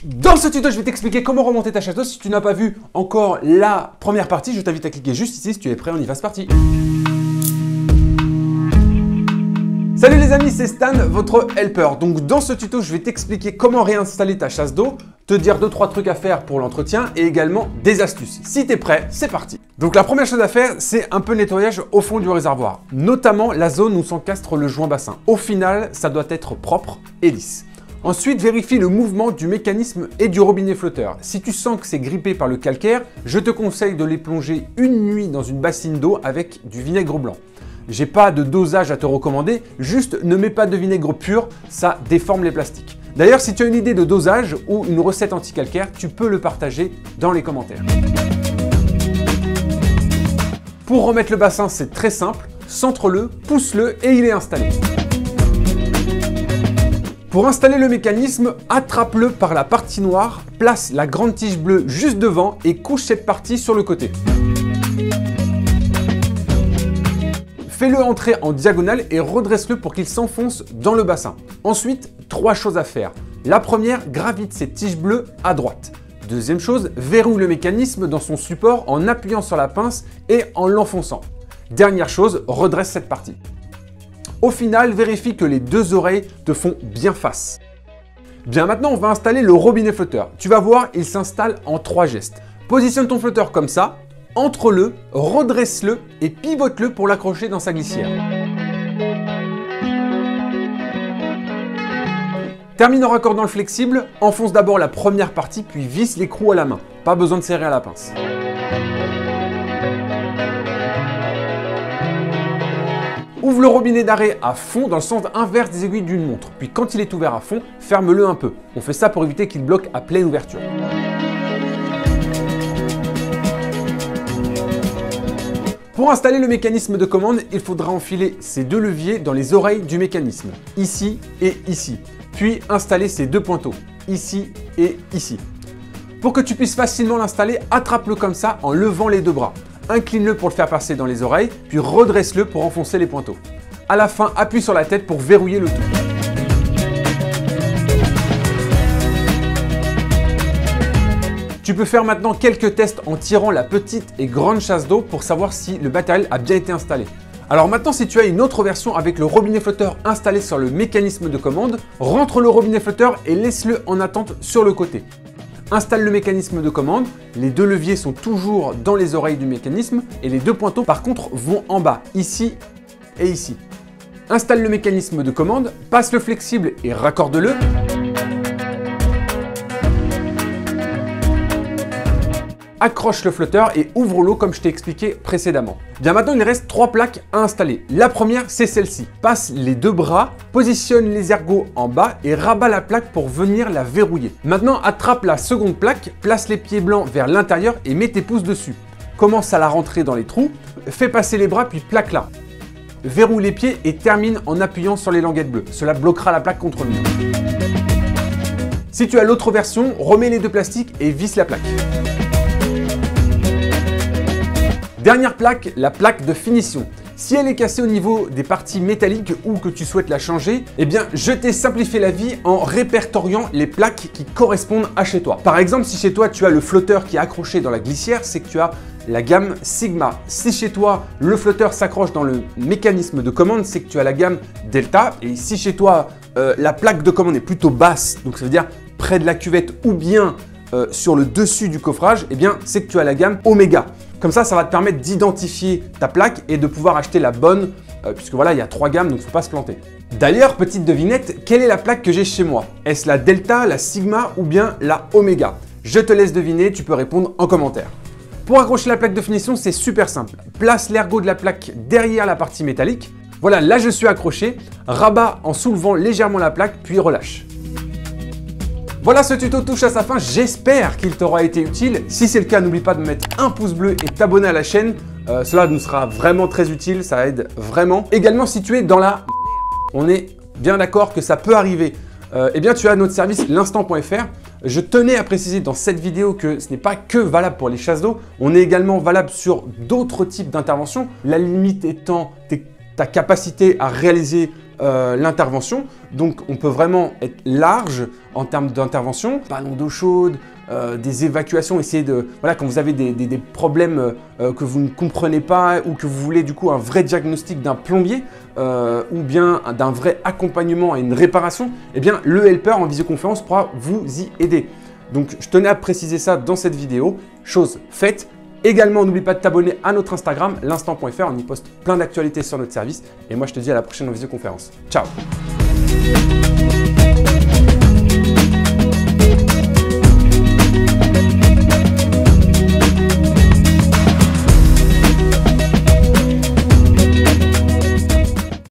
Dans ce tuto, je vais t'expliquer comment remonter ta chasse d'eau. Si tu n'as pas vu encore la première partie, je t'invite à cliquer juste ici. Si tu es prêt, on y va, c'est parti. Salut les amis, c'est Stan, votre helper. Donc dans ce tuto, je vais t'expliquer comment réinstaller ta chasse d'eau, te dire 2-3 trucs à faire pour l'entretien et également des astuces. Si tu es prêt, c'est parti. Donc la première chose à faire, c'est un peu de nettoyage au fond du réservoir, notamment la zone où s'encastre le joint bassin. Au final, ça doit être propre et lisse. Ensuite, vérifie le mouvement du mécanisme et du robinet flotteur. Si tu sens que c'est grippé par le calcaire, je te conseille de les plonger une nuit dans une bassine d'eau avec du vinaigre blanc. J'ai pas de dosage à te recommander, juste ne mets pas de vinaigre pur, ça déforme les plastiques. D'ailleurs, si tu as une idée de dosage ou une recette anti-calcaire, tu peux le partager dans les commentaires. Pour remettre le bassin, c'est très simple, centre-le, pousse-le et il est installé. Pour installer le mécanisme, attrape-le par la partie noire, place la grande tige bleue juste devant et couche cette partie sur le côté. Fais-le entrer en diagonale et redresse-le pour qu'il s'enfonce dans le bassin. Ensuite, 3 choses à faire. La première, gravite cette tige bleue à droite. Deuxième chose, verrouille le mécanisme dans son support en appuyant sur la pince et en l'enfonçant. Dernière chose, redresse cette partie. Au final, vérifie que les deux oreilles te font bien face. Bien, maintenant, on va installer le robinet flotteur. Tu vas voir, il s'installe en 3 gestes. Positionne ton flotteur comme ça, entre-le, redresse-le et pivote-le pour l'accrocher dans sa glissière. Termine en raccordant le flexible, enfonce d'abord la première partie puis visse l'écrou à la main. Pas besoin de serrer à la pince. Ouvre le robinet d'arrêt à fond dans le sens inverse des aiguilles d'une montre. Puis quand il est ouvert à fond, ferme-le un peu. On fait ça pour éviter qu'il bloque à pleine ouverture. Pour installer le mécanisme de commande, il faudra enfiler ces 2 leviers dans les oreilles du mécanisme, ici et ici. Puis installer ces 2 pointeaux, ici et ici. Pour que tu puisses facilement l'installer, attrape-le comme ça en levant les 2 bras. Incline-le pour le faire passer dans les oreilles, puis redresse-le pour enfoncer les pointeaux. À la fin, appuie sur la tête pour verrouiller le tout. Tu peux faire maintenant quelques tests en tirant la petite et grande chasse d'eau pour savoir si le matériel a bien été installé. Alors maintenant, si tu as une autre version avec le robinet flotteur installé sur le mécanisme de commande, rentre le robinet flotteur et laisse-le en attente sur le côté. Installe le mécanisme de commande, les 2 leviers sont toujours dans les oreilles du mécanisme et les 2 pointeaux par contre vont en bas, ici et ici. Installe le mécanisme de commande, passe le flexible et raccorde-le. Accroche le flotteur et ouvre l'eau comme je t'ai expliqué précédemment. Bien maintenant, il reste 3 plaques à installer. La première, c'est celle-ci. Passe les 2 bras, positionne les ergots en bas et rabat la plaque pour venir la verrouiller. Maintenant, attrape la seconde plaque, place les pieds blancs vers l'intérieur et mets tes pouces dessus. Commence à la rentrer dans les trous, fais passer les bras puis plaque-la. Verrouille les pieds et termine en appuyant sur les languettes bleues. Cela bloquera la plaque contre le mur. Si tu as l'autre version, remets les 2 plastiques et visse la plaque. Dernière plaque, la plaque de finition. Si elle est cassée au niveau des parties métalliques ou que tu souhaites la changer, eh bien je t'ai simplifié la vie en répertoriant les plaques qui correspondent à chez toi. Par exemple, si chez toi tu as le flotteur qui est accroché dans la glissière, c'est que tu as la gamme Sigma. Si chez toi le flotteur s'accroche dans le mécanisme de commande, c'est que tu as la gamme Delta. Et si chez toi la plaque de commande est plutôt basse, donc ça veut dire près de la cuvette ou bien sur le dessus du coffrage, eh bien c'est que tu as la gamme Omega. Comme ça, ça va te permettre d'identifier ta plaque et de pouvoir acheter la bonne, puisque voilà, il y a 3 gammes, donc il ne faut pas se planter. D'ailleurs, petite devinette, quelle est la plaque que j'ai chez moi? Est-ce la Delta, la Sigma ou bien la Omega? Je te laisse deviner, tu peux répondre en commentaire. Pour accrocher la plaque de finition, c'est super simple. Place l'ergot de la plaque derrière la partie métallique. Voilà, là je suis accroché. Rabat en soulevant légèrement la plaque, puis relâche. Voilà, ce tuto touche à sa fin, j'espère qu'il t'aura été utile. Si c'est le cas, n'oublie pas de mettre un pouce bleu et t'abonner à la chaîne. Cela nous sera vraiment très utile, ça aide vraiment. Également, si tu es dans la... On est bien d'accord que ça peut arriver. Eh bien, tu as notre service l'instant.fr. Je tenais à préciser dans cette vidéo que ce n'est pas que valable pour les chasses d'eau. On est également valable sur d'autres types d'interventions. La limite étant ta capacité à réaliser l'intervention. Donc on peut vraiment être large en termes d'intervention. Ballon d'eau chaude, des évacuations, essayer de… Voilà, quand vous avez des problèmes que vous ne comprenez pas ou que vous voulez du coup un vrai diagnostic d'un plombier ou bien d'un vrai accompagnement et une réparation, eh bien le helper en visioconférence pourra vous y aider. Donc je tenais à préciser ça dans cette vidéo, chose faite. Également, n'oublie pas de t'abonner à notre Instagram, l'instant.fr, on y poste plein d'actualités sur notre service. Et moi, je te dis à la prochaine en visioconférence. Ciao!